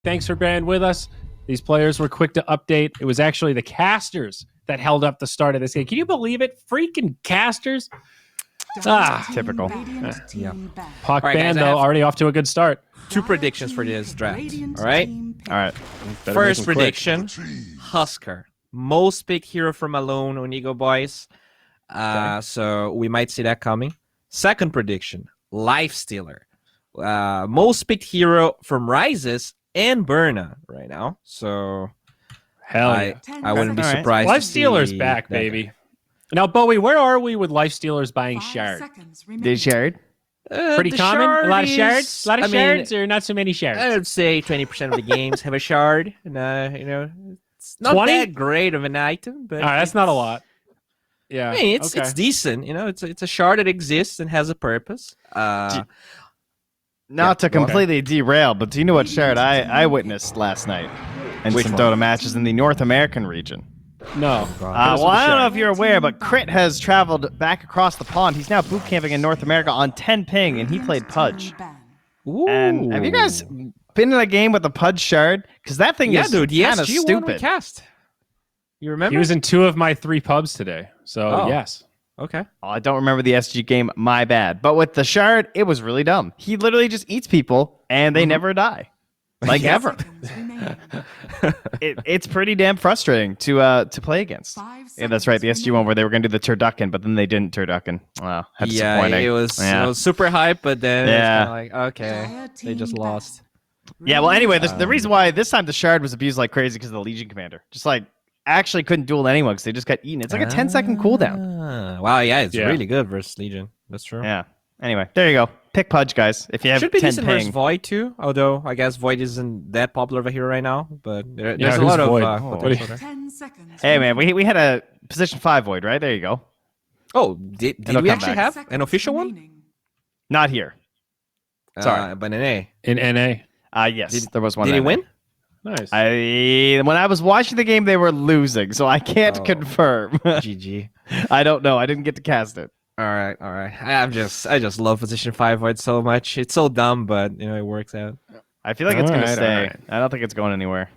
Thanks for bearing with us. These players were quick to update. It was actually the casters that held up the start of this game. Can you believe it? Freaking casters. Typical. Yeah. Puck All right, band, guys, though, already off to a good start. 2 predictions for this draft. All right. All right. First prediction: Husker, most picked hero from Alone on EGOBOYS. So we might see that coming. Second prediction: Lifestealer, most picked hero from Rises and Burna right now. So Hell yeah. I wouldn't be All right. surprised. to Lifestealer's see back, that baby. guy. Now, Bowie, where are we with Lifestealers buying shard? They shared. Pretty The common? A lot of shard shards? is- A lot of I mean, shards or not so many shards? I would say 20% of the games have a shard. And, it's not 20? that great of an item, but All right, that's not a lot. Yeah. I mean, it's okay. decent. It's a shard that exists and has a purpose. Not Yeah, to go ahead. completely derail, but do you know what shard I witnessed last night in Which some one? Dota matches in the North American region? No. Well, I don't know if you're aware, but Crit has traveled back across the pond. He's now boot camping in North America on 10 ping, and he played Pudge. And have you guys been in a game with the Pudge shard? Because that thing Yeah, is dude. The kind of SG one we stupid. cast. You remember? He was in 2 of my 3 pubs today. So, Oh. yes. Okay. Oh, I don't remember the SG game. My bad. But with the shard, it was really dumb. He literally just eats people, and they never die. Like Yeah. ever. It's pretty damn frustrating to play against. Yeah, that's right. The SG one where they were going to do the turducken, but then they didn't turducken. Wow, that's Yeah, disappointing. it was Yeah. super hype, but then Yeah. it's kind of like, okay, they just lost. Yeah, well, anyway, the reason why this time the shard was abused like crazy because of the Legion commander. Just like actually couldn't duel anyone because they just got eaten. It's like a 10-second cooldown. Wow, yeah, it's Yeah. really good versus Legion. That's true. Yeah. Anyway, there you go. Pick Pudge, guys. If you have Should be 10 decent versus ping. Void too, although I guess Void isn't that popular of a hero right now. But there's a who's lot of Void? potential there. 10 seconds. Hey, man, we had a position 5 void, right? There you go. Oh, did It'll we come actually back. have an official one? Not here. Sorry. But an A. In NA. Yes, there was one. Did he that win? Nice. when I was watching the game, they were losing, so I can't Oh. confirm. GG. I don't know. I didn't get to cast it. All right. I just love position 5 Void so much. It's so dumb, but it works out. I feel like it's going to Alright, stay. alright. I don't think it's going anywhere.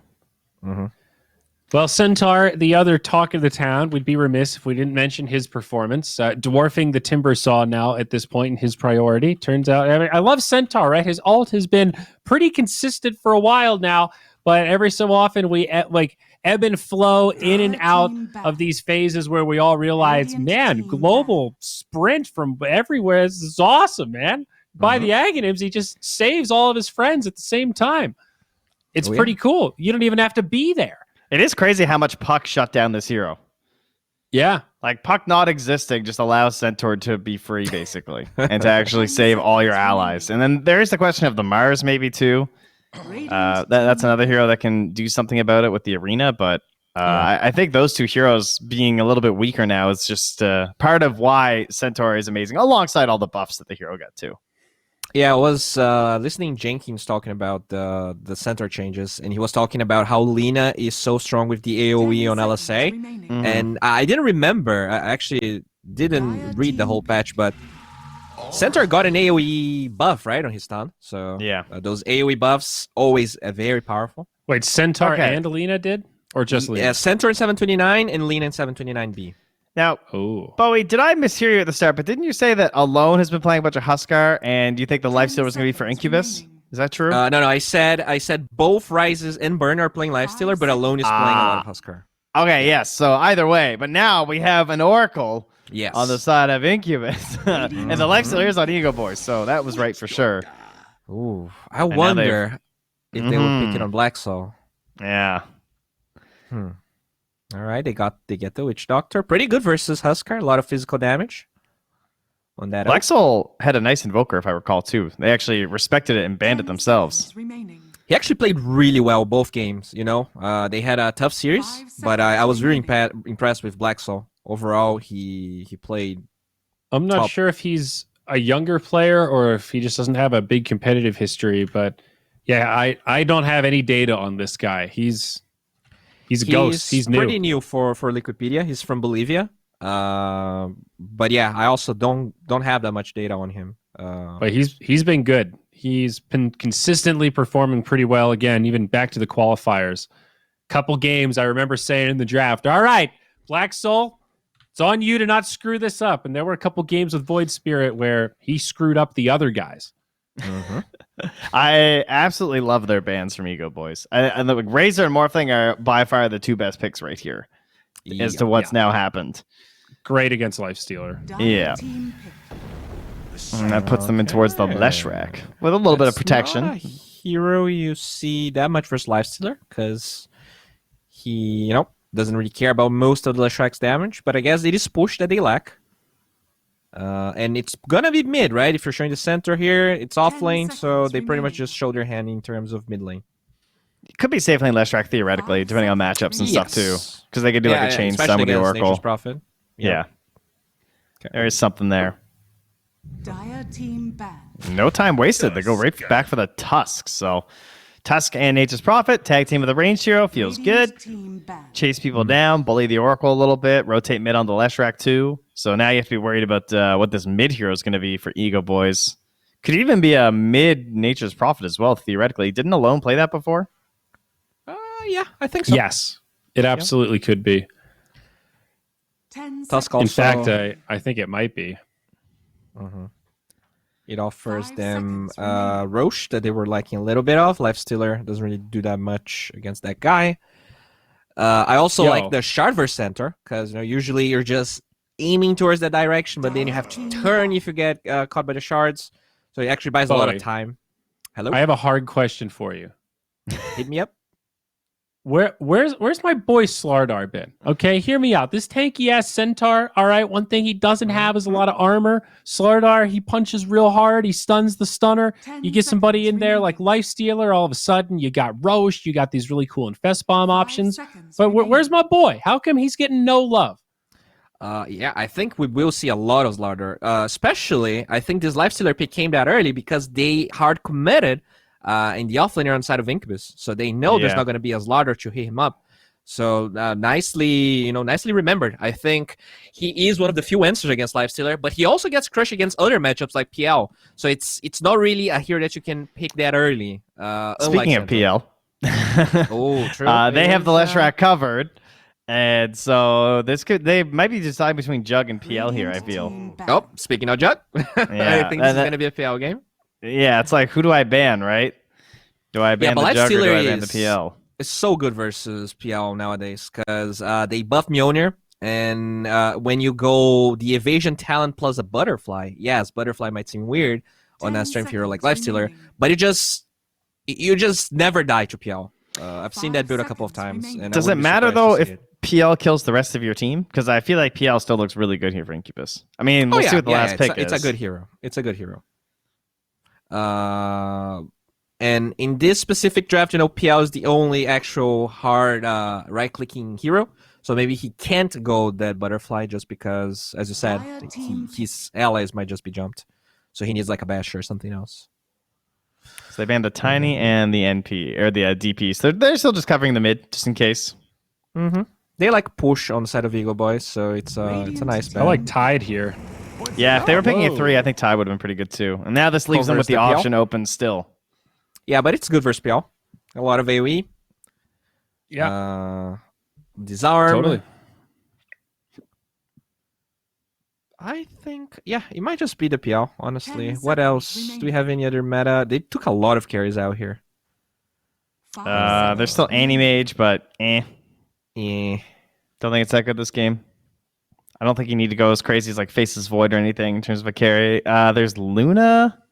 Well, Centaur, the other talk of the town, we'd be remiss if we didn't mention his performance. Dwarfing the Timber Saw now at this point in his priority. Turns out, I love Centaur, right? His ult has been pretty consistent for a while now, but every so often we ebb and flow in and out of these phases where we all realize, man, global sprint from everywhere. This is awesome, man. By the Aghanims, he just saves all of his friends at the same time. It's pretty cool. You don't even have to be there. It is crazy how much Puck shut down this hero. Yeah. Like, Puck not existing just allows Centaur to be free, basically, and to actually save all your allies. And then there's the question of the Mars, maybe, too. That's another hero that can do something about it with the arena, but I think those 2 heroes being a little bit weaker now is just part of why Centaur is amazing, alongside all the buffs that the hero got, too. Yeah, I was listening Jenkins talking about the center changes, and he was talking about how Lina is so strong with the AoE on LSA. And I didn't remember, I actually didn't read the whole patch, but Centaur got an AoE buff, right, on his stun. So Yeah. those AoE buffs, always very powerful. Wait, Centaur Okay. and Alina did? Or just Lina? Yeah, Centaur in 729 and Lina in 729B. Now, Oh. Bowie, did I mishear you at the start? But didn't you say that Alone has been playing a bunch of Huskar, and you think the Lifestealer was going to be for Incubus? Is that true? No, I said both Rises and Burn are playing Lifestealer, but Alone is playing a lot of Huskar. Okay, yes. So either way, but now we have an Oracle Yes. on the side of Incubus, and the Lifestealer is on EGOBOYS, so that was right for sure. Ooh, I now they've- wonder if they would pick it on Black Soul. Yeah. All right, they get the Witch Doctor. Pretty good versus Huskar. A lot of physical damage on that. Black Soul had a nice Invoker, if I recall, too. They actually respected it and banned it themselves. He actually played really well both games. They had a tough series, but I was really impressed with Black Soul. Overall, he played. I'm not top. sure if he's a younger player or if he just doesn't have a big competitive history, but yeah, I don't have any data on this guy. He's a ghost. He's new. Pretty new for Liquipedia. He's from Bolivia. But yeah, I also don't have that much data on him. But he's been good. He's been consistently performing pretty well. Again, even back to the qualifiers. Couple games, I remember saying in the draft, all right, Black Soul, it's on you to not screw this up. And there were a couple games with Void Spirit where he screwed up the other guys. I absolutely love their bans from EGOBOYS. And the Razor and Morphling are by far the two best picks right here as to what's now happened. Great against Lifestealer. Yeah. And that puts them in towards the Leshrac with a little bit of protection. Not a hero you see that much versus Lifestealer because he, doesn't really care about most of the Leshrac's damage, but I guess it is push that they lack. And it's gonna be mid, right? If you're showing the center here, it's off lane, so they pretty much just show their hand in terms of mid lane. It could be safe lane Leshrac theoretically, depending on matchups and stuff too, because they could do like a chain stun with the Oracle. Prophet. Yeah. Okay. There is something there. Dire team ban. No time wasted. They go right back for the Tusk. So Tusk and Nature's Prophet, tag team with a ranged hero, feels good. Chase people down, bully the Oracle a little bit, rotate mid on the Leshrac too. So now you have to be worried about what this mid hero is going to be for EGOBOYS. Could even be a mid Nature's Prophet as well, theoretically. Didn't Alone play that before? Yeah, I think so. Yes, it absolutely could be. Tusk In also, fact, I think it might be. It offers 5 them seconds remaining. Roche that they were lacking a little bit of. Lifestealer doesn't really do that much against that guy. I also like the Shardverse Center because usually you're just aiming towards that direction, but then you have to turn if you get caught by the shards. So it actually buys a lot of time. Hello? I have a hard question for you. Hit me up. Where's my boy Slardar been? Okay, hear me out. This tanky ass centaur, all right, one thing he doesn't have is a lot of armor. Slardar, he punches real hard, he stuns the stunner. You get somebody in there like Lifestealer, all of a sudden you got Roche, you got these really cool Infest Bomb options. But where's my boy? How come he's getting no love? Yeah, I think we will see a lot of Slardar. Especially, I think this Lifestealer pick came that early because they hard committed in the offlaner on side of Incubus, so they know there's not going to be a Slardar to hit him up. So nicely remembered. I think he is one of the few answers against Lifestealer, but he also gets crushed against other matchups like PL. So it's not really a hero that you can pick that early. Speaking of PL, oh, true. They have the Leshrac covered, and so they might be deciding between Jug and PL here. I feel. Oh, speaking of Jug, I think this is going to be a PL game. Yeah, it's like, who do I ban, right? Do I ban the Jug or do I ban the PL? It's so good versus PL nowadays because they buff Mjolnir, and when you go the evasion talent plus a butterfly, yes, butterfly might seem weird on a strength hero like Lifestealer, but you just never die to PL. I've seen that build a couple of times. And does it matter though if PL kills the rest of your team? Because I feel like PL still looks really good here for Incubus. I mean, we'll see what the last pick is. It's a good hero. It's a good hero. And in this specific draft, PL is the only actual hard right-clicking hero. So maybe he can't go that butterfly just because, as you said, his allies might just be jumped. So he needs like a basher or something else. So they banned the Tiny and the NP, or the DP. So they're still just covering the mid, just in case. They like push on the side of EGOBOYS, so it's a nice ban. I like Tide here. Yeah, if they were picking a 3, I think Ty would have been pretty good too. And now this leaves them with the option open still. Yeah, but it's good versus PL. A lot of AoE. Yeah. Disarm. Totally. I think, it might just be the PL, honestly. What else? Do we have any other meta? They took a lot of carries out here. There's still Animage, but Don't think it's that good this game. I don't think you need to go as crazy as like Faceless Void or anything in terms of a carry. There's Luna,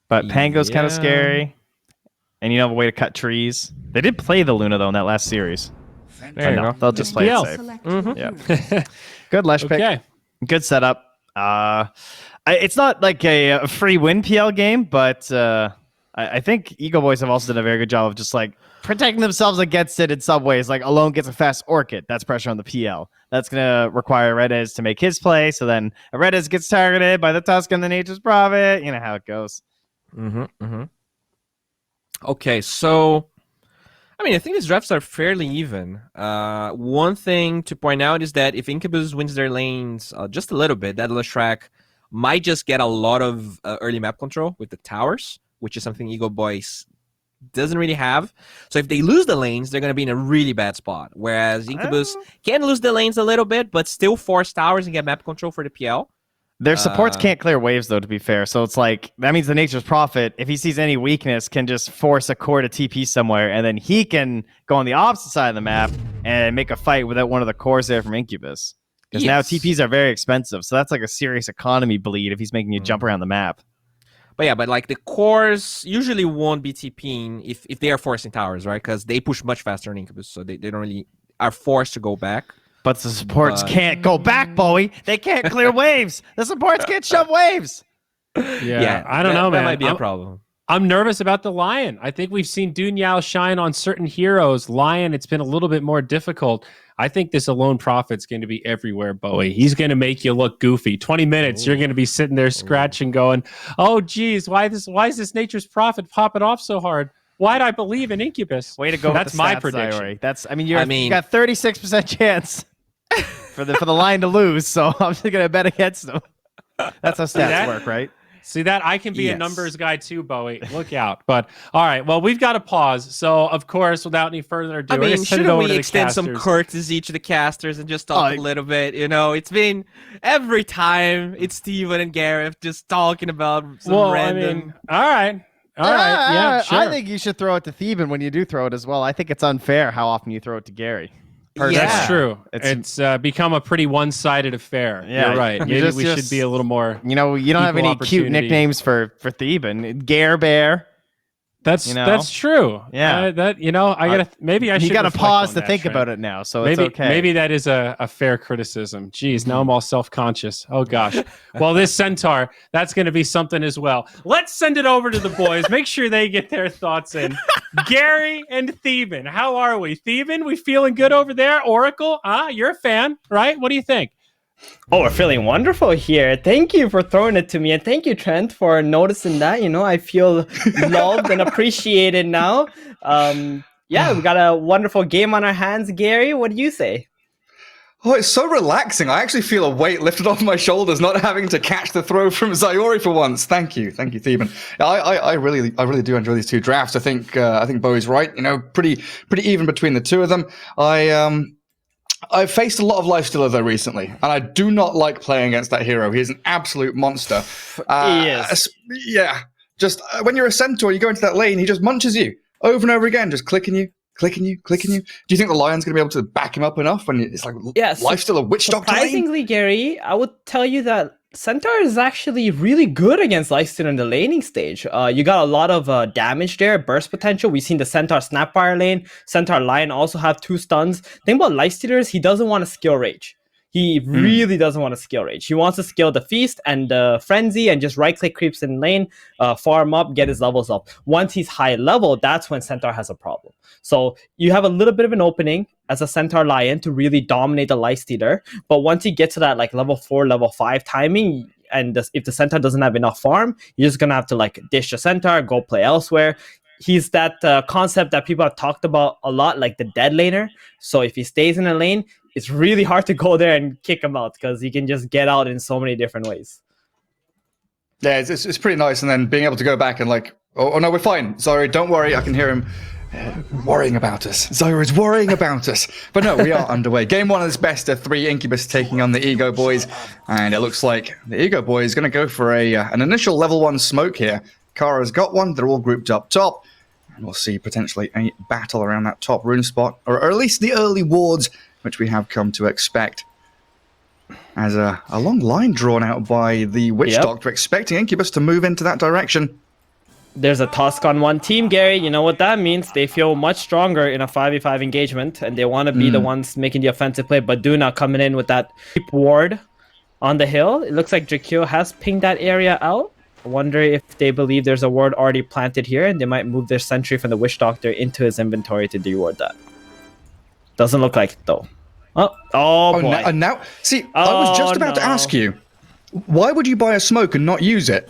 but Pango's kind of scary. And you don't have a way to cut trees. They did play the Luna, though, in that last series. There you go. They'll just play it safe. Yeah. Good Lesh pick. Good setup. It's not like a free win PL game, but I think EGOBOYS have also done a very good job of just like protecting themselves against it in some ways. Like Alone gets a fast Orchid. That's pressure on the PL. That's going to require Redez to make his play. So then Redez gets targeted by the Tusk and the Nature's Prophet. You know how it goes. Okay, so I think these drafts are fairly even. One thing to point out is that if Incubus wins their lanes just a little bit, that Leshrac might just get a lot of early map control with the towers. which is something EGOBOYS doesn't really have. So if they lose the lanes, they're going to be in a really bad spot. Whereas Incubus can lose the lanes a little bit, but still force towers and get map control for the PL. Their supports can't clear waves, though, to be fair. So it's like, that means the Nature's Prophet, if he sees any weakness, can just force a core to TP somewhere, and then he can go on the opposite side of the map and make a fight without one of the cores there from Incubus. Because now TPs are very expensive, so that's like a serious economy bleed if he's making you jump around the map. But yeah, but like the cores usually won't be TPing if they are forcing towers, right? Because they push much faster in Incubus, so they don't really are forced to go back. But the supports can't go back, Bowie. They can't clear waves. The supports can't shove waves. Yeah, I don't know, man. That might be a problem. I'm nervous about the Lion. I think we've seen Dunyao shine on certain heroes. Lion, it's been a little bit more difficult. I think this Alone Prophet's going to be everywhere, Bowie. He's going to make you look goofy. 20 minutes, you're going to be sitting there scratching, going, "Oh, geez, why is this Nature's Prophet popping off so hard? Why'd I believe in Incubus?" Way to go! That's with the my stats, prediction. Zyori. You got 36% chance for the Lion to lose. So I'm just going to bet against them. That's how stats work, right? See that? I can be a numbers guy too, Bowie. Look out. But all right, well, we've got to pause. So, of course, without any further ado, I mean, shouldn't we extend some casters. courtesy to the casters and just talk a little bit? You know, it's been every time it's Steven and Gareth just talking about some random. I mean, all right. Yeah, sure. I think you should throw it to Theban when you do throw it as well. I think it's unfair how often you throw it to Gary. That's true. It's become a pretty one-sided affair. Yeah, you're right. Maybe we should be a little more. You know, you don't have any cute nicknames for Theban. Gare Bear. That's true. Yeah, I should. You gotta pause to think about it now. So it's okay. Maybe that is a fair criticism. Geez, now I'm all self-conscious. Oh gosh. Well, this Centaur, that's going to be something as well. Let's send it over to the boys. Make sure they get their thoughts in. Gary and Theban, how are we? Theban, we feeling good over there? Oracle, you're a fan, right? What do you think? Oh, we're feeling wonderful here. Thank you for throwing it to me. And thank you, Trent, for noticing that. You know, I feel loved and appreciated now. Yeah, we got a wonderful game on our hands. Gary, what do you say? Oh, it's so relaxing. I actually feel a weight lifted off my shoulders, not having to catch the throw from Zyori for once. Thank you, Theban. I really do enjoy these two drafts. I think Bowie's right. You know, pretty even between the two of them. I've faced a lot of Lifestealer though recently, and I do not like playing against that hero. He is an absolute monster. He is. Yeah. Just when you're a Centaur, you go into that lane, he just munches you over and over again, just clicking you. Do you think the Lion's going to be able to back him up enough when it's like Lifestealer Witch Doctor lane? Surprisingly, Gary, I would tell you that Centaur is actually really good against Lifestealer in the laning stage. You got a lot of damage there, burst potential. We've seen the Centaur Snapfire lane. Centaur Lion also have 2 stuns. Thing about Lifestealer is he doesn't want to skill rage. He really doesn't want to skill rage. He wants to skill the Feast and Frenzy and just right-click creeps in lane, farm up, get his levels up. Once he's high level, that's when Centaur has a problem. So you have a little bit of an opening as a Centaur Lion to really dominate the Lifestealer. But once you get to that like level 4, level 5 timing, and if the Centaur doesn't have enough farm, you're just going to have to like dish the Centaur, go play elsewhere. He's that concept that people have talked about a lot, like the dead laner. So if he stays in a lane, it's really hard to go there and kick him out because he can just get out in so many different ways. Yeah, it's pretty nice. And then being able to go back and like, oh no, we're fine. Sorry, don't worry. I can hear him worrying about us. Zyra's worrying about us. But no, we are underway. Game 1 of this best of 3, Incubus taking on the EGOBOYS. And it looks like the EGOBOYS is going to go for an initial level 1 smoke here. Kara's got one. They're all grouped up top. And we'll see potentially a battle around that top rune spot. Or at least the early wards, which we have come to expect. As a long line drawn out by the Witch Doctor, expecting Incubus to move into that direction. There's a Tusk on one team, Gary. You know what that means? They feel much stronger in a 5v5 engagement, and they want to be the ones making the offensive play, but Duna coming in with that deep ward on the hill. It looks like Jakio has pinged that area out. I wonder if they believe there's a ward already planted here, and they might move their sentry from the Witch Doctor into his inventory to deward that. Doesn't look like it, though. Oh boy. Now, see, I was just about to ask you, why would you buy a smoke and not use it?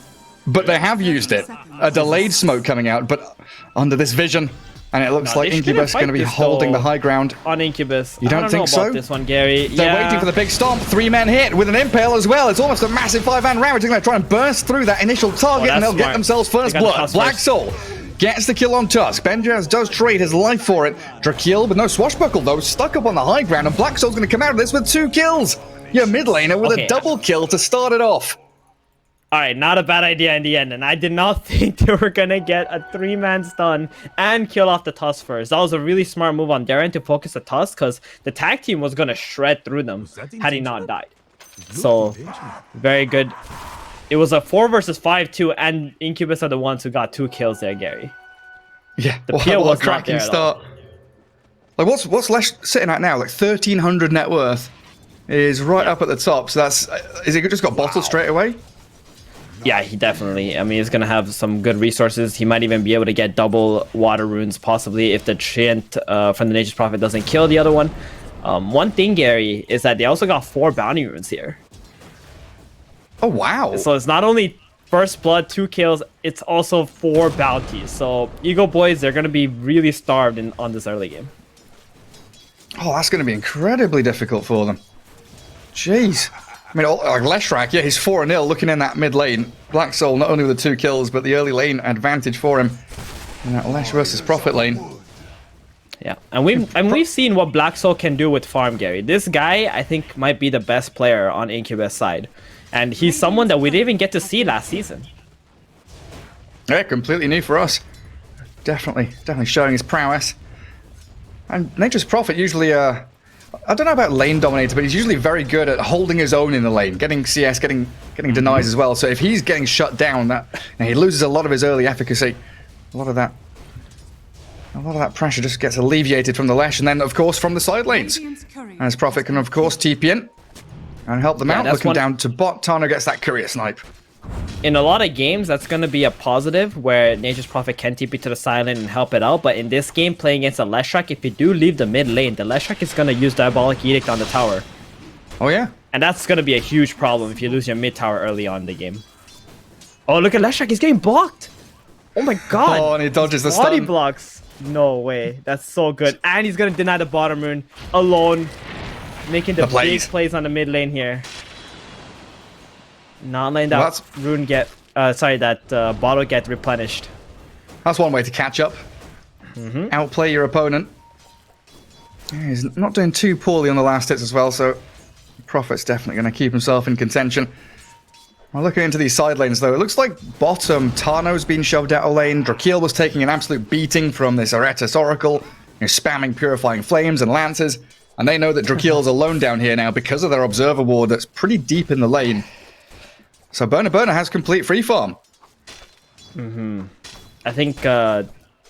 But they have used it. A delayed smoke coming out, but under this vision, And it looks No, like they shouldn't Incubus going to fight be this, holding the though. high ground. On Incubus. You don't I don't think know about so? this one, Gary. They're waiting for the big stomp. 3-man hit with an impale as well. It's almost a massive 5-man round. They're going to try and burst through that initial target, and that's they'll get smart. themselves first They got the blood. Tusk Black first. Soul gets the kill on Tusk. Benjaz does trade his life for it. Drakeel with no swashbuckle, though, stuck up on the high ground, and Black Soul's going to come out of this with 2 kills. Your mid laner with Okay. a double kill to start it off. All right, not a bad idea in the end, and I did not think they were gonna get a 3-man stun and kill off the Tusk first. That was a really smart move on their end to focus the Tusk, because the tag team was gonna shred through them had he not died. So, very good. It was a 4 versus 5 too, and Incubus are the ones who got 2 kills there, Gary. Yeah, The what peel a was not cracking there at all. start. Like, what's Lesh sitting at now? Like 1,300 net worth is right up at the top. So that's is it just got bottled straight away? Yeah, he definitely. I mean, he's gonna have some good resources. He might even be able to get double water runes, possibly, if the Treant from the Nature's Prophet doesn't kill the other one. One thing, Gary, is that they also got 4 bounty runes here. Oh wow! So it's not only first blood, 2 kills, it's also 4 bounties. So EGOBOYS, they're gonna be really starved on this early game. Oh, that's going to be incredibly difficult for them. Jeez. I mean, like Leshrak, yeah, he's 4-0 looking in that mid lane. Black Soul, not only with the 2 kills, but the early lane advantage for him in that Lesh versus Prophet lane. Yeah, and we've seen what Black Soul can do with farm, Gary. This guy, I think, might be the best player on Incubus side. And he's someone that we didn't even get to see last season. Yeah, completely new for us. Definitely showing his prowess. And Nature's Prophet usually, I don't know about lane dominator, but he's usually very good at holding his own in the lane, getting CS, getting denies as well. So if he's getting shut down, he loses a lot of his early efficacy. A lot of that pressure just gets alleviated from the Lesh, and then of course from the side lanes. As Prophet can of course TP in and help them out. that's Looking one- down to bot, Tano gets that courier snipe. In a lot of games, that's going to be a positive where Nature's Prophet can TP to the side lane and help it out. But in this game, playing against a Leshrak, if you do leave the mid lane, the Leshrak is going to use Diabolic Edict on the tower. Oh yeah? And that's going to be a huge problem if you lose your mid tower early on in the game. Oh, look at Leshrak, he's getting blocked! Oh my god! Oh, and he dodges the Body stun. blocks. No way. That's so good. And he's going to deny the bottom rune alone, making the big plays. plays on the mid lane here. Not letting that Well, rune get... that bottle get replenished. That's one way to catch up. Outplay your opponent. Yeah, he's not doing too poorly on the last hits as well, so Prophet's definitely going to keep himself in contention. Well, looking into these side lanes, though, it looks like bottom, Tano's been shoved out of lane. Drakeel was taking an absolute beating from this Aretus Oracle, spamming Purifying Flames and Lances, and they know that Drakeel's alone down here now because of their Observer Ward that's pretty deep in the lane. So Burner has complete free farm. I think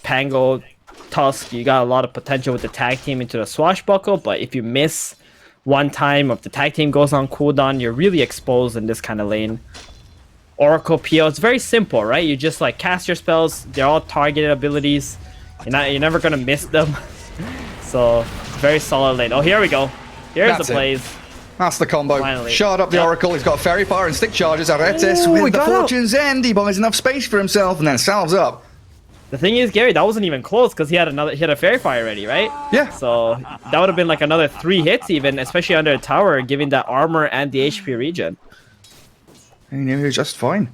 Pango, Tusk, you got a lot of potential with the tag team into the swashbuckle, but if you miss one time, if the tag team goes on cooldown, you're really exposed in this kind of lane. Oracle PO, it's very simple, right? You just like cast your spells, they're all targeted abilities. You're never gonna miss them. So very solid lane. Oh, here we go. Here's That's the it. plays. That's the combo. Finally. Shard up the Yep. Oracle. He's got Fairy Fire and Stick Charges. Aretis Ooh, he with the got out. Fortune's End. He buys enough space for himself and then salves up. The thing is, Gary, that wasn't even close because he had a Fairy Fire already, right? Yeah. So that would have been like another 3 hits even, especially under a tower, giving that armor and the HP regen. He knew he was just fine.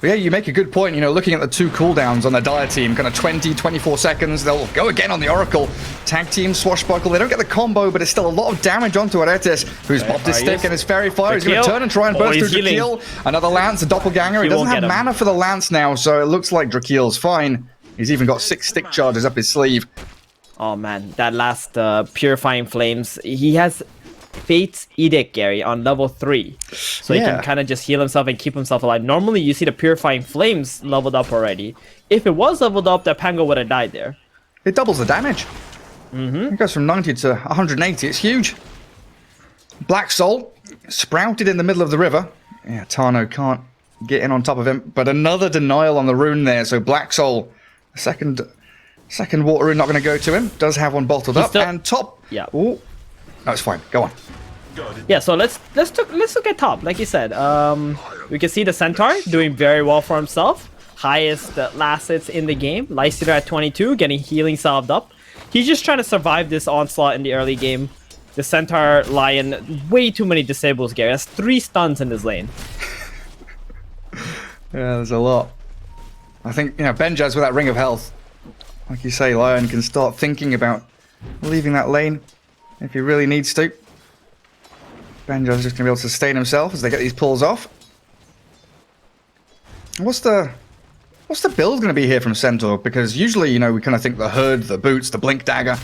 But yeah, you make a good point, looking at the 2 cooldowns on the Dire team, kind of 20, 24 seconds, they'll go again on the Oracle. Tag team, Swashbuckle, they don't get the combo, but it's still a lot of damage onto Aretis, who's popped his stick and his Fairy Fire. He's going to Drakeel. turn and try and Oh, burst he's through healing. Drakeel. Another Lance, a Doppelganger. He doesn't won't have get him. mana for the Lance now, so it looks like Drakeel's fine. He's even got 6 stick charges up his sleeve. Oh man, that last Purifying Flames, he has Fate's Edict, Gary, on level 3. So he Yeah. can kind of just heal himself and keep himself alive. Normally, you see the Purifying Flames leveled up already. If it was leveled up, that Pango would have died there. It doubles the damage. It goes from 90 to 180. It's huge. Black Soul sprouted in the middle of the river. Yeah, Tano can't get in on top of him. But another denial on the rune there. So Black Soul, second water rune not going to go to him. Does have one bottled up. still- And top. Yeah. Ooh. No, it's fine. Go on. Yeah, so let's look at top. Like you said, we can see the Centaur doing very well for himself. highest last hits in the game. Leicester at 22, getting healing salved up. He's just trying to survive this onslaught in the early game. The Centaur Lion, way too many disables, Gary. That's 3 stuns in this lane. Yeah, there's a lot. I think, Benjaz with that ring of health, like you say, Lion can start thinking about leaving that lane if he really needs to. Benjaz just going to be able to sustain himself as they get these pulls off. What's the build going to be here from Centaur? Because usually, we kind of think the hood, the boots, the blink dagger.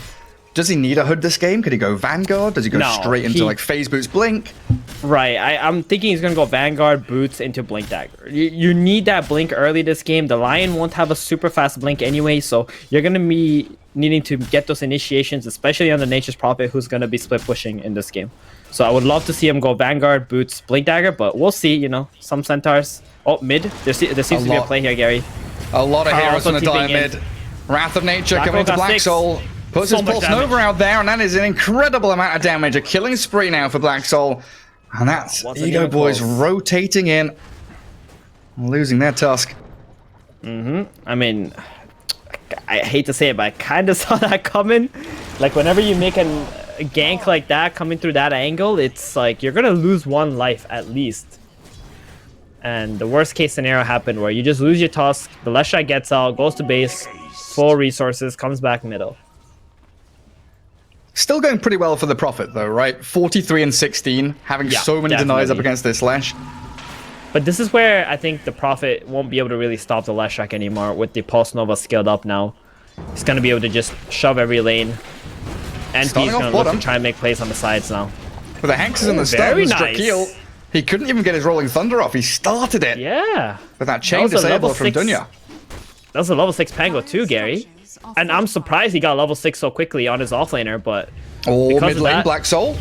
Does he need a hood this game? Could he go Vanguard? Does he go straight into like phase boots blink? Right, I'm thinking he's gonna go Vanguard boots into blink dagger. You need that blink early this game. The Lion won't have a super fast blink anyway, so you're gonna be needing to get those initiations, especially on the Nature's Prophet, who's gonna be split pushing in this game. So I would love to see him go Vanguard boots blink dagger, but we'll see. Some Centaurs. Oh, mid. There seems to be a play here, Gary. A lot of heroes going to die mid. Wrath of Nature coming into Black Soul. Puts his Pulse Nova out there, and that is an incredible amount of damage. A killing spree now for Black Soul. And that's EGOBOYS rotating in. Losing their Tusk. I mean, I hate to say it, but I kind of saw that coming. Like, whenever you make a gank like that coming through that angle, it's like you're going to lose 1 life at least. And the worst case scenario happened where you just lose your Tusk, the Leshrac gets out, goes to base, full resources, comes back middle. Still going pretty well for the Prophet, though, right? 43 and 16, having so many denies up against this Lesh. But this is where I think the Prophet won't be able to really stop the Leshrac anymore with the Pulse Nova skilled up now. He's going to be able to just shove every lane. And he's going to look to try and make plays on the sides now. With the Hexes and the stuns, Drakeel, he couldn't even get his Rolling Thunder off. He started it. Yeah. With that chain disable from Dunya. That was a level 6 Pango too, Gary. And I'm surprised he got level 6 so quickly on his offlaner, but... Oh, mid lane, Black Soul.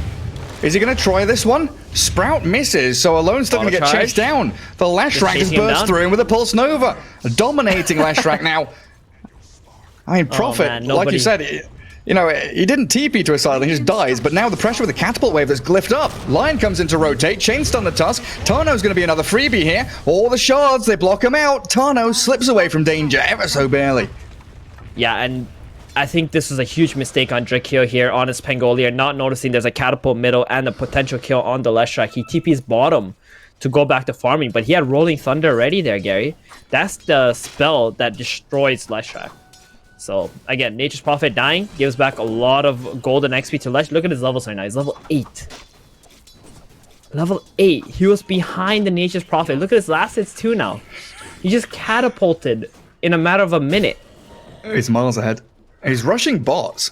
Is he going to try this one? Sprout misses, so Alone's still going to get chased down. The Leshrac has burst through him with a Pulse Nova. Dominating Leshrac now. I mean, Prophet, like you said, he didn't TP to a side lane, he just dies, but now the pressure with the Catapult Wave that's glyphed up. Lion comes in to rotate, chain stun the Tusk. Tano's going to be another freebie here. All the shards, they block him out. Tano slips away from danger ever so barely. Yeah, and I think this is a huge mistake on Drakeel here on his Pangolier, not noticing there's a Catapult middle and a potential kill on the Leshrac. He TP's bottom to go back to farming, but he had Rolling Thunder already there, Gary. That's the spell that destroys Leshrac. So, again, Nature's Prophet dying gives back a lot of golden XP to Lesh. Look at his levels right now. He's level 8. Level 8. He was behind the Nature's Prophet. Look at his last hits too now. He just catapulted in a matter of a minute. He's miles ahead. He's rushing bots.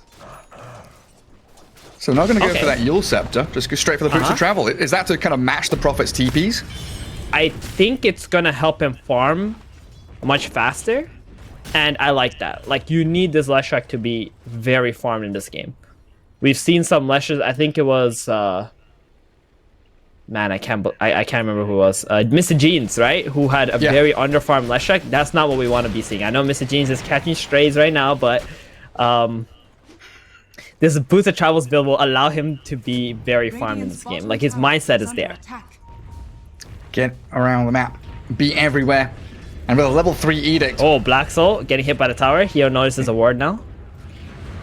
So not going to go for that Yule Scepter. Just go straight for the Boots of Travel. Is that to kind of match the Prophet's TPs? I think it's going to help him farm much faster. And I like that. Like, you need this Leshrac to be very farmed in this game. We've seen some Leshers. I think it was... man, I can't remember who it was. Mr. Jeans, right? Who had a very underfarmed Leshrac. That's not what we want to be seeing. I know Mr. Jeans is catching strays right now, but... this Boots of Travels build will allow him to be very farmed in this game. Like, his mindset is there. Get around the map. Be everywhere. And with a level 3 Edict. Oh, Black Soul getting hit by the tower. He notices a ward now.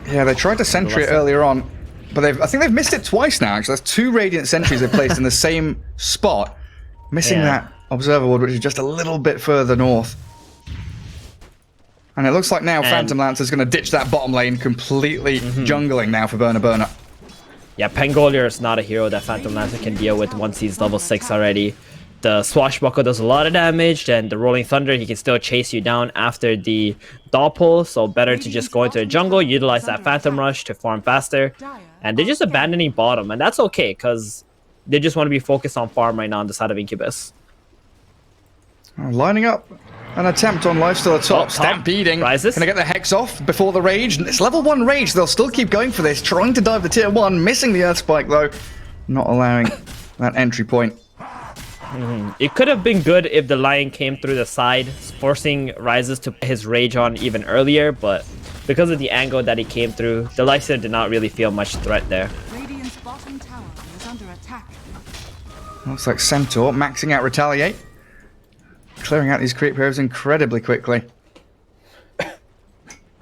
Yeah, they tried to sentry it earlier on. But I think they've missed it twice now, actually. That's 2 Radiant Sentries they've placed in the same spot. Missing that Observer Ward, which is just a little bit further north. And it looks like now Phantom Lancer's going to ditch that bottom lane, completely jungling now for Burner. Yeah, Pangolier is not a hero that Phantom Lancer can deal with once he's level 6 already. The Swashbuckle does a lot of damage, and the Rolling Thunder, he can still chase you down after the Daw pull, so better to just go into the jungle, utilize that Phantom Rush to farm faster. And they're just abandoning bottom, and that's okay, because they just want to be focused on farm right now on the side of Incubus. Lining up an attempt on Lifesteal atop. Stampeding. Rises. Can I get the Hex off before the Rage? It's level 1 Rage. They'll still keep going for this. Trying to dive the tier 1. Missing the Earth Spike, though. Not allowing that entry point. It could have been good if the Lion came through the side, forcing Rises to put his Rage on even earlier, but because of the angle that he came through, the Lifesteal did not really feel much threat there. Radiant's bottom tower is under attack. Looks like Centaur maxing out Retaliate. clearing out these creep heroes incredibly quickly.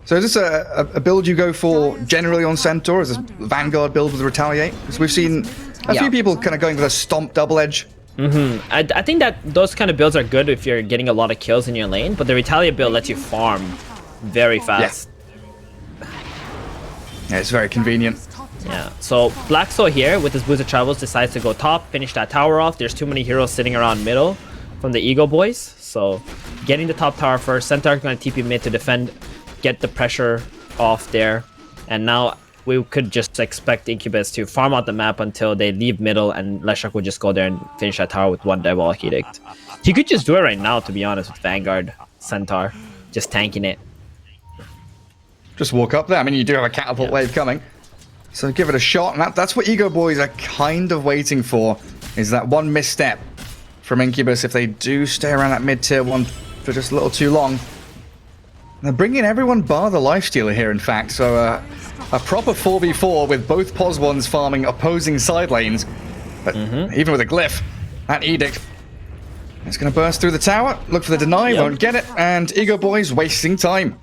So is this a build you go for generally on Centaur? Is this Vanguard build with Retaliate? Because we've seen a few people kind of going for the Stomp double edge. I think that those kind of builds are good if you're getting a lot of kills in your lane, but the Retaliate build lets you farm very fast. Yeah, it's very convenient. Yeah, so Black Soul here with his Boots of Travels decides to go top, finish that tower off. There's too many heroes sitting around middle from the Ego Boys, so getting the top tower first. Centaur's going to TP mid to defend, get the pressure off there, and now we could just expect Incubus to farm out the map until they leave middle, and Leshrac would just go there and finish that tower with one Diabolic Edict. He could just do it right now, to be honest, with Vanguard Centaur, just tanking it. Just walk up there. I mean, you do have a catapult wave coming. So give it a shot. And that's what EGOBOYS are kind of waiting for, is that one misstep from Incubus if they do stay around that mid-tier one for just a little too long. They're bringing everyone bar the Lifestealer here, in fact. So a proper 4v4 with both POS1s farming opposing side lanes. But even with a glyph, that Edict is going to burst through the tower. Look for the deny, won't get it. And EGOBOYS wasting time.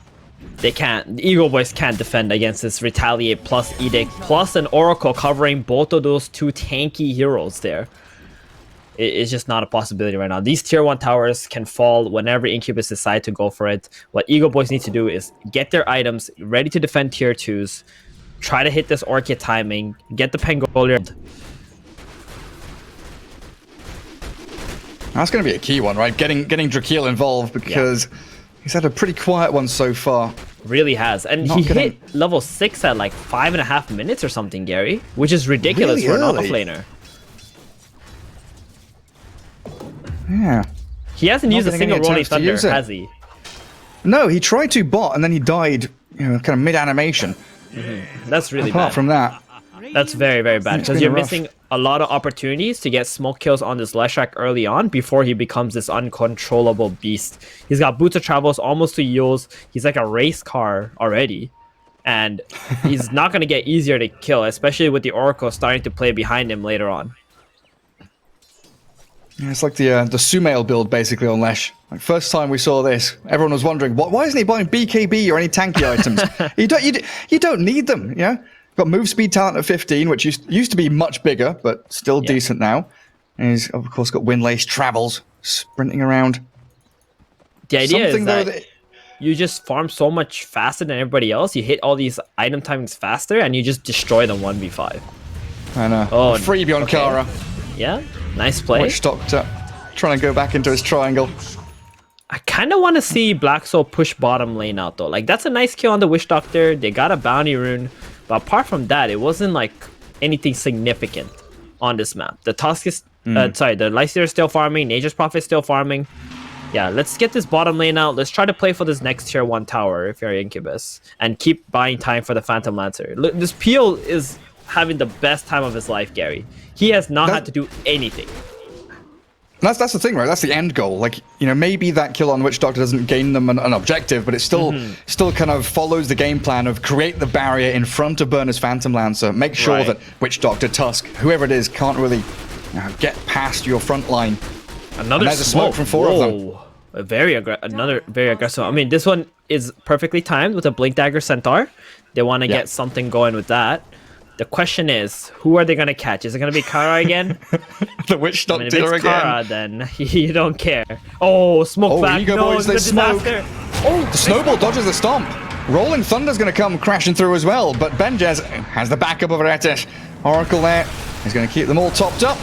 They can't. The Eagle Boys can't defend against this Retaliate plus Edict plus an Oracle covering both of those two tanky heroes there. It's just not a possibility right now. These tier 1 towers can fall whenever Incubus decide to go for it. What Eagle Boys need to do is get their items ready to defend tier 2s, try to hit this Orchid timing, get the Pangolier. That's going to be a key one, right? Getting Drakeel involved, because he's had a pretty quiet one so far. Really has. And he hit level 6 at like 5.5 minutes or something, Gary, which is ridiculous for an offlaner. Yeah. He hasn't used a single Rolling Thunder, has he? No, he tried to bot and then he died, kind of mid-animation. That's really bad. Apart from that. That's very, very bad, because you're missing a lot of opportunities to get smoke kills on this Leshrac early on before he becomes this uncontrollable beast. He's got Boots of Travels almost to Yules. He's like a race car already. And he's not going to get easier to kill, especially with the Oracle starting to play behind him later on. Yeah, it's like the Sumail build basically on Lesh. Like first time we saw this, everyone was wondering, why isn't he buying BKB or any tanky items? You don't need them, yeah? Got move speed talent at 15, which used to be much bigger, but still decent now. And he's of course got Windlace Travels sprinting around. The idea is that you just farm so much faster than everybody else. You hit all these item timings faster, and you just destroy them 1v5. I know. Oh, freebie on Kara. Yeah, nice play. Witch Doctor trying to go back into his triangle. I kind of want to see Black Soul push bottom lane out though. Like that's a nice kill on the Witch Doctor. They got a bounty rune, but apart from that, it wasn't like anything significant on this map. The Tusk is, the Lifestealer is still farming. Nature's Prophet is still farming. Yeah, let's get this bottom lane out. Let's try to play for this next tier 1 tower if you're Incubus, and keep buying time for the Phantom Lancer. Look, this Peel is having the best time of his life, Gary. He has not had to do anything. That's the thing, right? That's the end goal. Like, maybe that kill on Witch Doctor doesn't gain them an objective, but it still kind of follows the game plan of create the barrier in front of Burner's Phantom Lancer. Make sure that Witch Doctor, Tusk, whoever it is, can't really get past your front line. Another smoke from 4 of them. Another very aggressive. I mean, this one is perfectly timed with a Blink Dagger Centaur. They want to get something going with that. The question is, who are they going to catch? Is it going to be Kara again? The Witch Doctor again? If it's Kara, then you don't care. Oh, smoke back. EGOBOYS, they smoke. The Snowball dodges the stomp. Rolling Thunder's going to come crashing through as well, but Benjez has the backup of Aretis. Oracle there is going to keep them all topped up.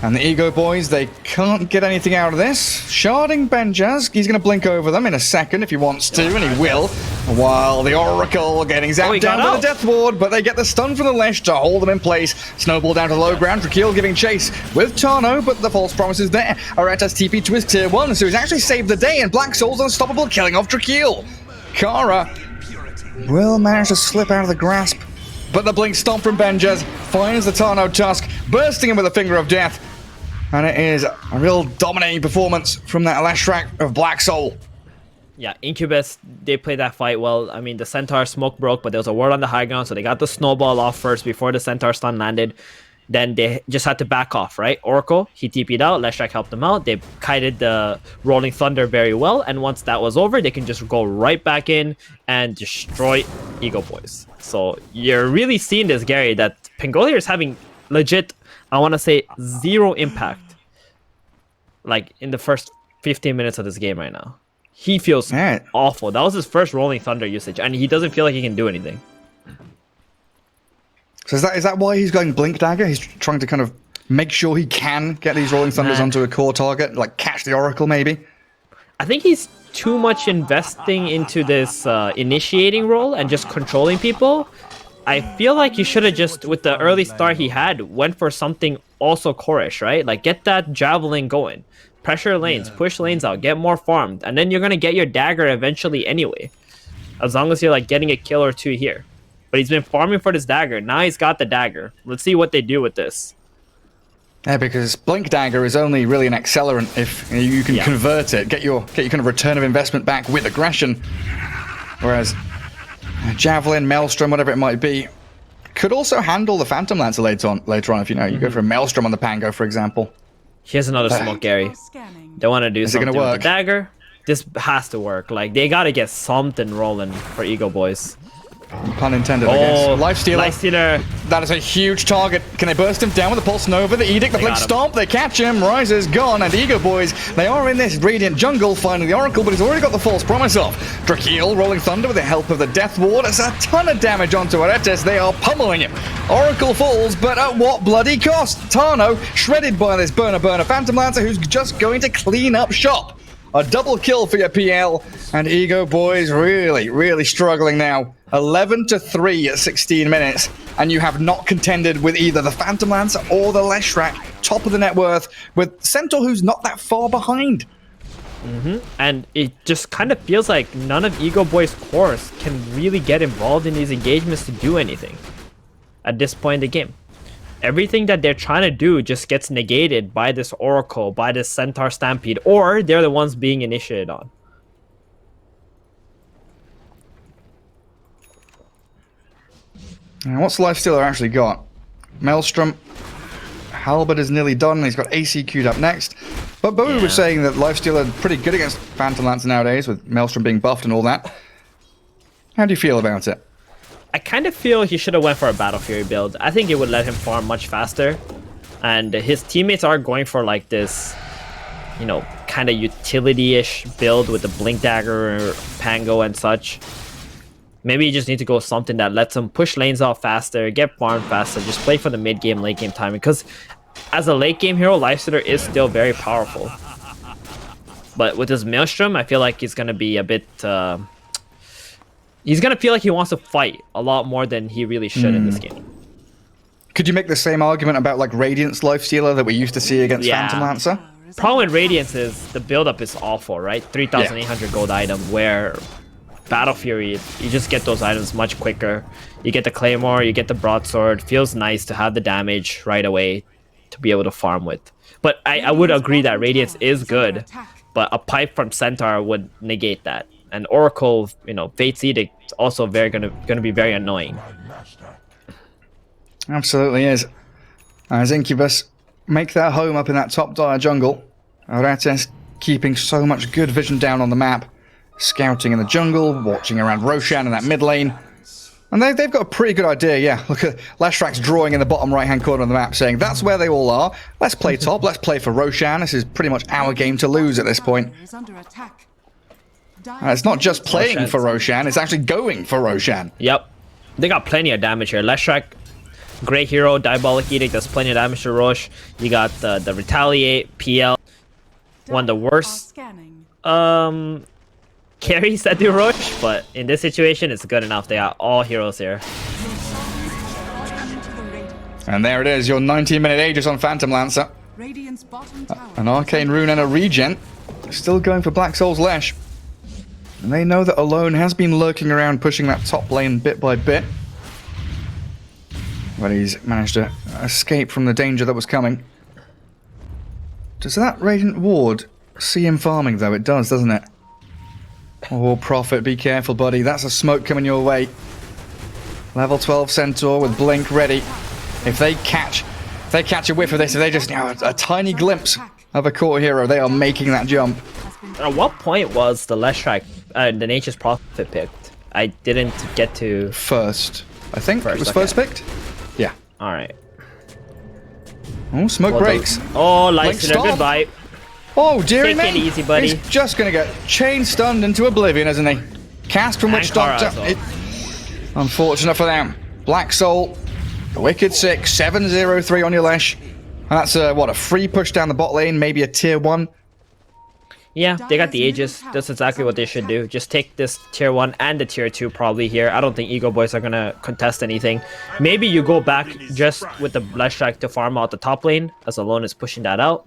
And the EGOBOYS, they can't get anything out of this. Sharding Benjaz, he's going to blink over them in a second if he wants to, and he will. While the Oracle getting zapped down by the Death Ward, but they get the stun from the Lesh to hold them in place. Snowball down to the low ground, Drakeel giving chase with Tano, but the false promise is there. Aretas TP to his tier 1, so he's actually saved the day, and Black Soul's unstoppable, killing off Drakeel. Kara will manage to slip out of the grasp, but the blink stomp from Benjaz finds the Tano Tusk, bursting him with a finger of death. And it is a real dominating performance from that Leshrac of Black Soul. Yeah, Incubus, they played that fight well. I mean, the Centaur smoke broke, but there was a ward on the high ground, so they got the snowball off first before the Centaur stun landed. Then they just had to back off, right? Oracle, he TP'd out, Leshrac helped them out. They kited the Rolling Thunder very well, and once that was over, they can just go right back in and destroy EGOBOYS. So you're really seeing this, Gary, that Pangolier is having legit, I want to say, 0 impact, like in the first 15 minutes of this game right now. He feels awful. That was his first Rolling Thunder usage, and he doesn't feel like he can do anything. So is that why he's going Blink Dagger? He's trying to kind of make sure he can get these Rolling Thunders onto a core target, like catch the Oracle maybe? I think he's too much investing into this initiating role and just controlling people. I feel like you should have just, with the early start he had, went for something also core-ish, right? Like get that Javelin going. Pressure lanes, push lanes out, get more farmed, and then you're going to get your dagger eventually anyway. As long as you're like getting a kill or 2 here. But he's been farming for this dagger. Now he's got the dagger. Let's see what they do with this. Yeah, because Blink Dagger is only really an accelerant if you can convert it, get your kind of return of investment back with aggression. Whereas Javelin, Maelstrom, whatever it might be, could also handle the Phantom Lancer later on if you go for a Maelstrom on the Pango, for example. Here's another smoke, Gary. They want to do something with the dagger. This has to work. Like, they got to get something rolling for EGOBOYS. Pun intended, I guess. Lifestealer. That is a huge target. Can they burst him down with the Pulse Nova, the Edict, the Blink Stomp? They catch him. Riser's gone, and EGOBOYS, they are in this Radiant jungle finding the Oracle, but he's already got the false promise off. Drakeel, Rolling Thunder with the help of the Death Ward. It's a ton of damage onto Aretes. They are pummeling him. Oracle falls, but at what bloody cost? Tano shredded by this Burner Phantom Lancer, who's just going to clean up shop. A double kill for your PL, and EGOBOYS really struggling now. 11-3 at 16 minutes, and you have not contended with either the Phantom Lancer or the Leshrac, top of the net worth, with Centaur, who's not that far behind. And it just kind of feels like none of EGOBOYS' cores can really get involved in these engagements to do anything at this point in the game. Everything that they're trying to do just gets negated by this Oracle, by this Centaur Stampede, or they're the ones being initiated on. And what's Lifestealer actually got? Maelstrom. Halberd is nearly done. He's got AC queued up next. But Bowie was saying that Lifestealer is pretty good against Phantom Lancer nowadays, with Maelstrom being buffed and all that. How do you feel about it? I kind of feel he should have went for a Battle Fury build. I think it would let him farm much faster. And his teammates are going for like this, you know, kind of utility-ish build with the Blink Dagger or Pango and such. Maybe you just need to go something that lets him push lanes off faster, get farmed faster, just play for the mid-game, late-game timing. Because as a late-game hero, Lifestealer is still very powerful. But with his Maelstrom, I feel like he's going to be a bit... he's going to feel like he wants to fight a lot more than he really should in this game. Could you make the same argument about like Radiant's Lifestealer that we used to see against Phantom Lancer? Problem with Radiance is the build-up is awful, right? 3,800 gold item, where Battle Fury, you just get those items much quicker. You get the Claymore, you get the Broadsword. Feels nice to have the damage right away to be able to farm with. But I would agree that Radiance is good, but a pipe from Centaur would negate that. And Oracle, you know, Fate's Edict also gonna be very annoying. Absolutely is. As Incubus make their home up in that top dire jungle, Aretes keeping so much good vision down on the map, scouting in the jungle, watching around Roshan in that mid lane. And they've got a pretty good idea, yeah. Look at Leshrac's drawing in the bottom right-hand corner of the map, saying, that's where they all are. Let's play top, let's play for Roshan. This is pretty much our game to lose at this point. It's not just playing for Roshan, it's actually going for Roshan. Yep. They got plenty of damage here. Leshrac, great hero, Diabolic Edict does plenty of damage to Rosh. You got the Retaliate, PL, one of the worst carries that do Rosh, but in this situation, it's good enough. They are all heroes here. And there it is, your 19-minute Aegis on Phantom Lancer. An Arcane Rune and a regen. Still going for Black Soul's Lesh. And they know that Alone has been lurking around, pushing that top lane bit by bit. But he's managed to escape from the danger that was coming. Does that Radiant Ward see him farming, though? It does, doesn't it? Oh, Prophet, be careful, buddy. That's a smoke coming your way. Level 12 Centaur with Blink ready. If they catch If they catch a whiff of this, if they just a tiny glimpse of a core hero, they are making that jump. At what point was the Leshrac, the Nature's Prophet picked? I didn't get to... First. I think it was okay. first picked? Yeah. Alright. Oh, smoke breaks. Oh, Blink Lysander, stop. goodbye. Oh, dearie Take it me. easy, buddy. He's just going to get chain stunned into oblivion, isn't he? Cast from Witch Kara Doctor. as well. Unfortunate for them. Black Soul, the Wicked 6, 7-0-3 on your Lesh. And that's what, a free push down the bot lane, maybe a tier 1. Yeah, they got the Aegis. That's exactly what they should do. Just take this tier 1 and the tier 2 probably here. I don't think EGOBOYS are going to contest anything. Maybe you go back just with the Leshrac to farm out the top lane, as Alone is pushing that out.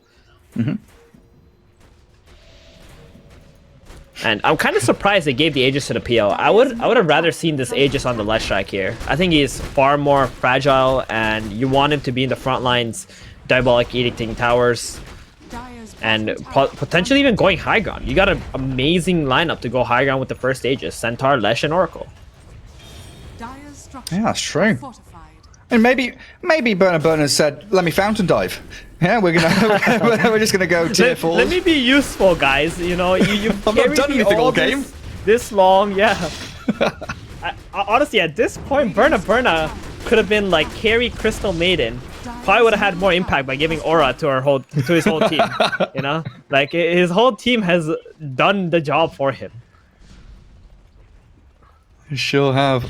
And I'm kind of surprised they gave the Aegis to the PL. I would have rather seen this Aegis on the Leshrac here. I think he's far more fragile, and you want him to be in the front lines, Diabolic Edicting Towers, and potentially even going high ground. You got an amazing lineup to go high ground with the first Aegis: Centaur, Lesh, and Oracle. Yeah, that's true. And maybe Burner said, "Let me fountain dive." Yeah, we're just gonna go tier 4. Let me be useful, guys. You know, you I've not done anything all game. This long, yeah. Honestly, at this point, Burna could have been like carry Crystal Maiden. Probably would have had more impact by giving Aura to his whole team. You know, like his whole team has done the job for him. You sure have.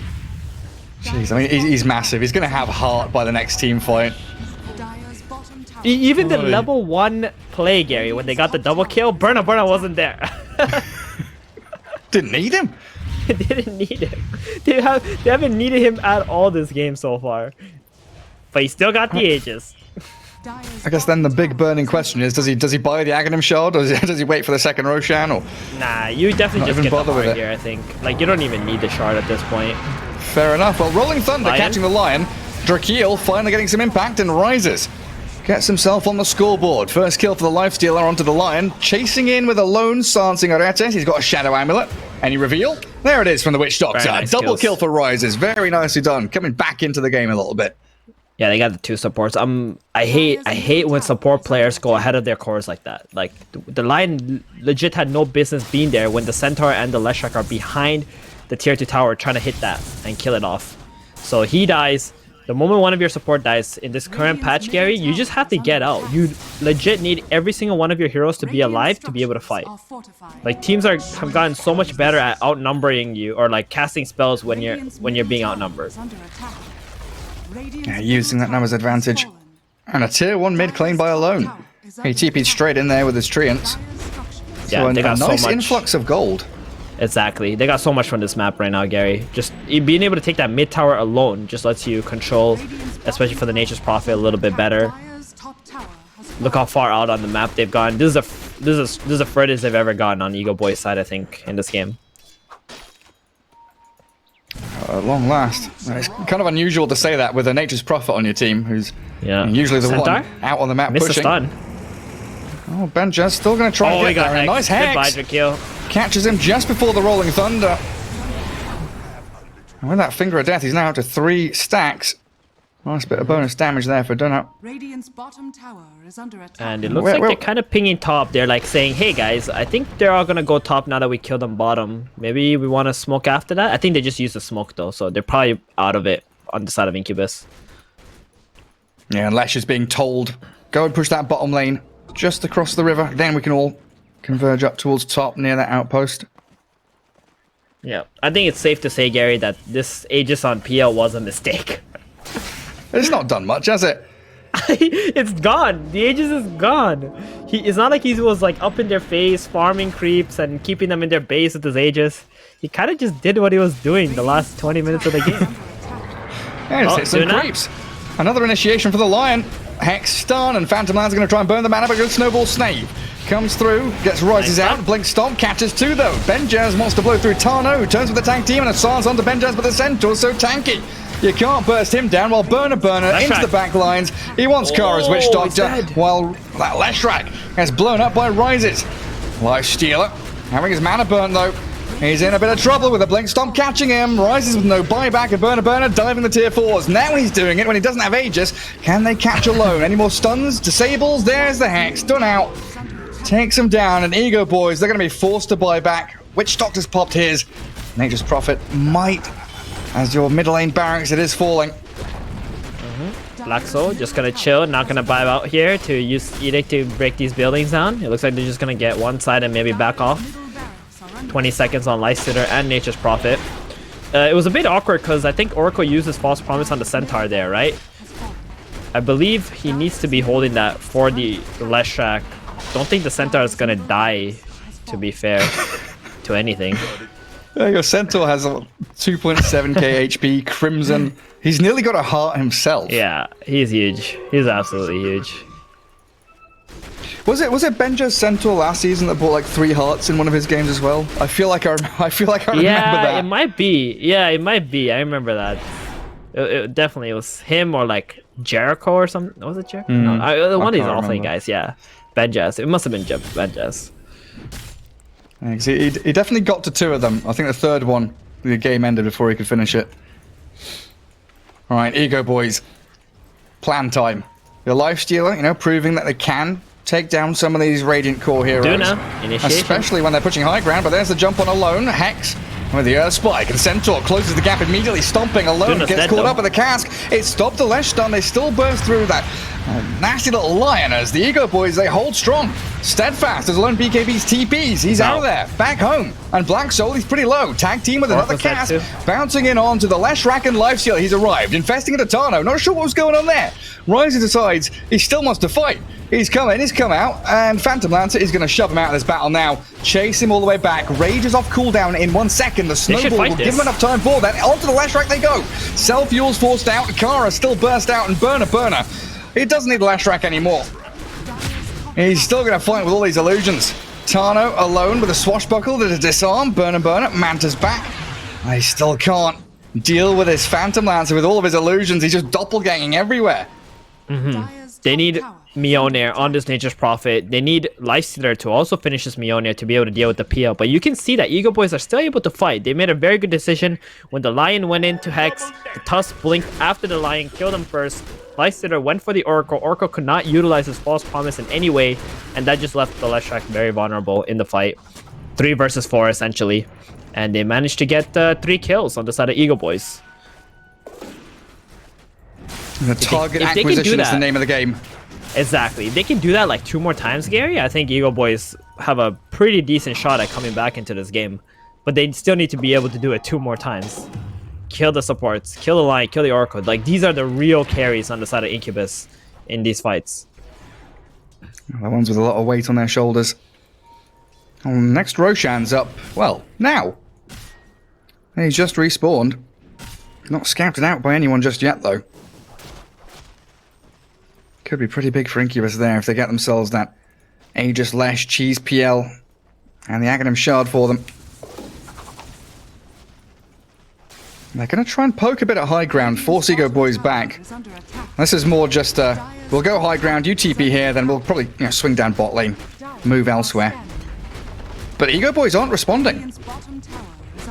Jeez, I mean, he's massive. He's gonna have heart by the next team fight. Even the level 1 play, Gary, when they got the double kill, Burna wasn't there. Didn't need him. They didn't need him. They haven't needed him at all this game so far. But he still got the Aegis. I guess then the big burning question is: Does he buy the Aghanim Shard, or does he wait for the second Roshan? Or Nah, you definitely Not just even get the bother with heart it. here. I think like you don't even need the shard at this point. fair enough. Well, Rolling Thunder Lion. catching the Lion. Drakeel finally getting some impact and rises. Gets himself on the scoreboard. First kill for the Lifestealer onto the Lion. Chasing in with a lone Sansing Aretes. He's got a Shadow Amulet. Any reveal? There it is from the Witch Doctor. Very nice Double kills. kill for Rises. Very nicely done. Coming back into the game a little bit. Yeah, they got the 2 supports. I hate when support players go ahead of their cores like that. Like the Lion legit had no business being there when the Centaur and the Leshrac are behind the tier 2 tower trying to hit that and kill it off. So he dies. The moment one of your support dies in this current patch, Gary, you just have to get out. You legit need every single one of your heroes to be alive to be able to fight. Like teams have gotten so much better at outnumbering you or like casting spells when you're being outnumbered. Yeah, using that numbers advantage. And a tier 1 mid claimed by Alone. He TP'd straight in there with his Treants. Yeah, So they got a so nice much. influx of gold. Exactly. They got so much from this map right now, Gary. Just being able to take that mid tower alone just lets you control, especially for the Nature's Prophet, a little bit better. Look how far out on the map they've gone. This is the furthest they've ever gotten on EGOBOYS side, I think, in this game. At long last. It's kind of unusual to say that with a Nature's Prophet on your team, who's usually the Centaur? one out on the map Missed a pushing. stun. Oh, Benja's still going to try and He get got there. A nice Goodbye, hex. Drakeel. Catches him just before the Rolling Thunder. And with that Finger of Death, he's now up to 3 stacks. Nice bit of bonus damage there for Dunno. Radiant's bottom tower is under attack. And it looks Where- like where- they're kind of pinging top. They're like saying, hey guys, I think they're all going to go top now that we killed them bottom. Maybe we want to smoke after that? I think they just used the smoke though, so they're probably out of it on the side of Incubus. Yeah, and Lesh is being told, go and push that bottom lane just across the river. Then we can all converge up towards top near that outpost. Yeah, I think it's safe to say, Gary, that this Aegis on PL was a mistake. It's not done much, has it? It's gone. The Aegis is gone. It's not like he was like up in their face, farming creeps and keeping them in their base with his Aegis. He kind of just did what he was doing the last 20 minutes of the game. Yeah, just Oh, hit some doing that? creeps. Another initiation for the Lion. Hex stun, and Phantom Land's going to try and burn the mana, but good Snowball Snave. Comes through, gets Rises Nice out, stun. Blink Stomp, catches 2 though. Benjaz wants to blow through Tano, who turns with the tank team, and assaults onto Benjaz, but the Centaur's so tanky. You can't burst him down while Burner into Leshrac. the back lines. He wants Kara's Witch he's Doctor, dead. while that Leshrac gets blown up by Rises. Lifestealer, having his mana burn though. He's in a bit of trouble with the Blink Stomp catching him. Rises with no buyback, and Burner diving the tier 4s. Now he's doing it when he doesn't have Aegis. Can they catch alone? Any more stuns? Disables? There's the Hex. Done out. Takes him down, and EGOBOYS, they're going to be forced to buy back. Witch Doctor's popped his. Nature's Prophet might. As your mid lane barracks, it is falling. Black Soul just gonna chill, not gonna buy out here to use Edict to break these buildings down. It looks like they're just gonna get one side and maybe back off. 20 seconds on Lifestealer and Nature's Prophet. It was a bit awkward because I think Oracle uses False Promise on the Centaur there, right? I believe he needs to be holding that for the Leshrac. Don't think the Centaur is gonna die, to be fair, to anything. Yeah, your Centaur has a 2.7k HP, Crimson. He's nearly got a heart himself. Yeah, he's huge. He's absolutely huge. Was it Benja's Centaur last season that bought like 3 hearts in one of his games as well? I feel like I remember that. It might be. Yeah, it might be. I remember that. It definitely was him or like Jericho or something. Was it Jericho? No, one of these offlane guys. Yeah, Benjas. It must have been Benjas. He definitely got to 2 of them. I think the third one, the game ended before he could finish it. All right, EGOBOYS. Plan time. Your Lifestealer, you know, proving that they can take down some of these Radiant Core heroes. Especially when they're pushing high ground, but there's the jump on Alone. Hex with the Earth Spike, and Centaur closes the gap immediately, stomping. Alone gets caught up with the cask. It stopped the Lesh stun. They still burst through that nasty little lion as the EGOBOYS, they hold strong. Steadfast as Alone BKB's TPs. He's out of there, back home. And Black Soul, he's pretty low. Tag team with another cask, bouncing in onto the Leshrac and Lifestealer. He's arrived, infesting into Tano. Not sure what was going on there. Rises decides he still wants to fight. He's come out, and Phantom Lancer is going to shove him out of this battle now. Chase him all the way back. Rage is off cooldown in 1 second. The snowball will give him enough time for that. Onto the Leshrac they go. Self-fuel's forced out. Kara still burst out, and Burner. He doesn't need the Leshrac anymore. He's still going to fight with all these illusions. Tano alone with a swashbuckle to disarm. Burner. Manta's back. He still can't deal with his Phantom Lancer with all of his illusions. He's just doppelganging everywhere. They need Mjolnir on this Nature's Prophet. They need Lifestealer to also finish this Mjolnir to be able to deal with the PL. But you can see that EGOBOYS are still able to fight. They made a very good decision when the Lion went into Hex. The Tusk blinked after the Lion, killed him first. Lifestealer went for the Oracle. Oracle could not utilize his False Promise in any way, and that just left the Leshrac very vulnerable in the fight. 3 versus 4 essentially. And they managed to get 3 kills on the side of EGOBOYS. The target acquisition is the name of the game. Exactly. If they can do that like 2 more times, Gary, I think EGOBOYS have a pretty decent shot at coming back into this game. But they still need to be able to do it 2 more times. Kill the supports, kill the Lion, kill the Oracle. Like, these are the real carries on the side of Incubus in these fights. The ones with a lot of weight on their shoulders. Next Roshan's up. Well, now. He's just respawned. Not scouted out by anyone just yet, though. Could be pretty big for Incubus there if they get themselves that Aegis Lesh, Cheese PL, and the Aghanim Shard for them. They're going to try and poke a bit at high ground, force EGOBOYS back. This is more just, we'll go high ground, you TP here, then we'll probably swing down bot lane, move elsewhere. But EGOBOYS aren't responding.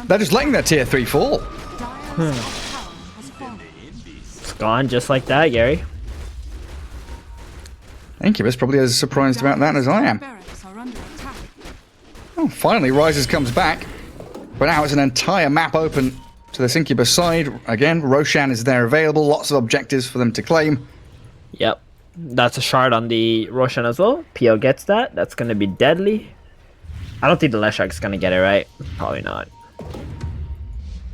They're just letting their tier 3 fall. It's gone just like that, Gary. Incubus probably as surprised about that as I am. Oh, finally, Rises comes back. But now it's an entire map open to this Incubus side. Again, Roshan is there available. Lots of objectives for them to claim. Yep. That's a shard on the Roshan as well. PL gets that. That's going to be deadly. I don't think the Leshrac is going to get it, right? Probably not.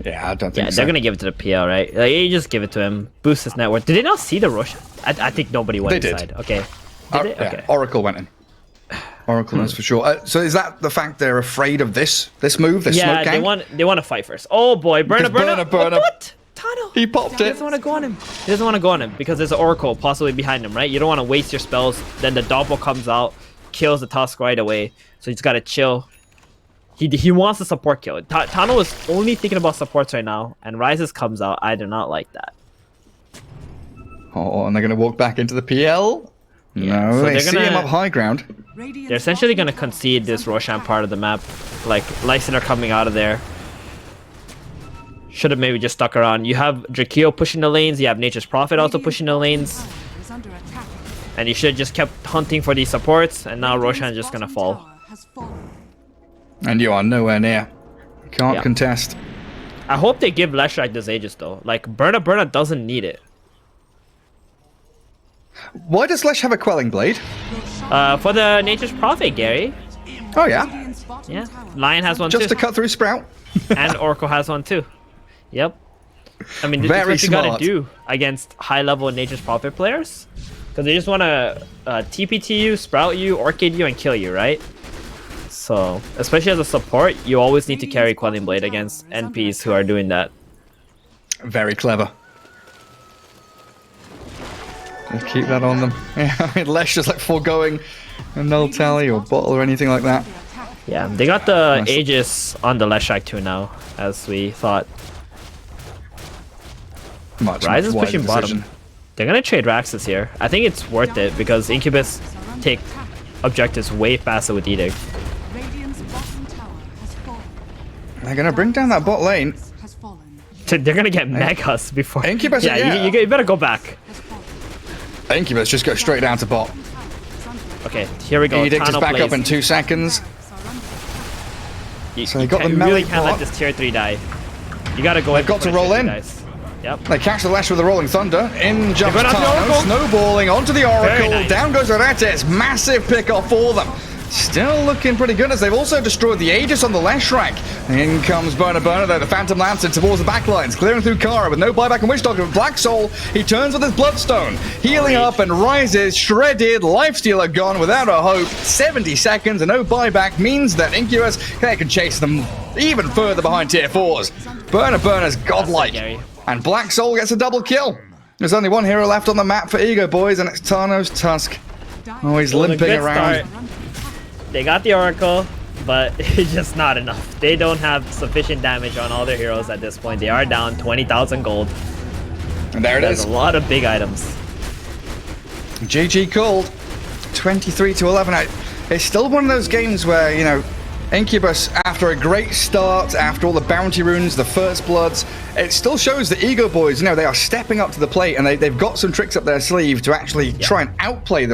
Yeah, I don't think so. Yeah, they're going to give it to the PL, right? Like, you just give it to him. Boost his network. Did they not see the Roshan? I think nobody went inside. Did. Okay. Did they? Yeah, Okay. Oracle went in. Oracle knows for sure. So is that the fact they're afraid of this move, this smoke gang? Yeah, they want to fight first. Oh boy, Burner. What? Tano. He popped it. He doesn't want to go on him. He doesn't want to go on him because there's an Oracle possibly behind him, right? You don't want to waste your spells. Then the Doppel comes out, kills the Tusk right away. So he's got to chill. He wants the support kill. Tano is only thinking about supports right now, and Rises comes out. I do not like that. Oh, and they're going to walk back into the PL? Yeah, No, so they they're see him up high ground. They're essentially going to concede this Roshan part of the map. Like, Lyson are coming out of there. Should have maybe just stuck around. You have Drakeo pushing the lanes. You have Nature's Prophet also pushing the lanes. And you should have just kept hunting for these supports. And now Roshan's just going to fall. And you are nowhere near. Can't contest. I hope they give Leshrac this Aegis though. Like, Burna doesn't need it. Why does Lesh have a Quelling Blade? For the Nature's Prophet, Gary. Oh, yeah. Yeah. Lion has one Just too. to cut through Sprout. And Oracle has one too. Yep. I mean, this is Very what you gotta smart. do against high-level Nature's Prophet players. Because they just want to TPT you, Sprout you, Orchid you, and kill you, right? So, especially as a support, you always need to carry Quelling Blade against NPs who are doing that. Very clever. We'll keep that on them. Yeah, I mean, Lesh just like foregoing a null tally or bottle or anything like that. Yeah, they got the Aegis on the Leshrac too now, as we thought. Much Ryze is wiser pushing decision. bottom. They're gonna trade Raxus here. I think it's worth it because Incubus take objectives way faster with Edict. They're gonna bring down that bot lane. They're gonna get Megas before. Incubus, yeah, yeah. You better go back. Incubus just go straight down to bot. Okay, here we go. Edict is Tano back plays. up in 2 seconds. You, So they got the you melee really can't let bot. this tier 3 die. You gotta go. They've got to roll in. Yep. They catch the Lesh with the Rolling Thunder. In jumps going after the Tano, Oracle. snowballing onto the Oracle. Very nice. Down goes Oretes. Massive pick-off for them. Still looking pretty good as they've also destroyed the Aegis on the Leshrac. In comes Burner though, the Phantom Lantern towards the backlines, clearing through Kara with no buyback and Witch Doctor. With Black Soul, he turns with his Bloodstone, healing up and rises, shredded, Lifestealer gone without a hope. 70 seconds and no buyback means that Incubus can chase them even further behind tier 4s. Burner's godlike. Gary. And Black Soul gets a double kill. There's only one hero left on the map for EGOBOYS, and it's Tano's Tusk. Oh, he's It was a limping good around. start. They got the Oracle, but it's just not enough. They don't have sufficient damage on all their heroes at this point. They are down 20,000 gold. And there it There's is. a lot of big items. GG called. 23-11. It's still one of those games where, you know, Incubus, after a great start, after all the bounty runes, the first bloods, it still shows that EGOBOYS, you know, they are stepping up to the plate and they've got some tricks up their sleeve to actually try and outplay the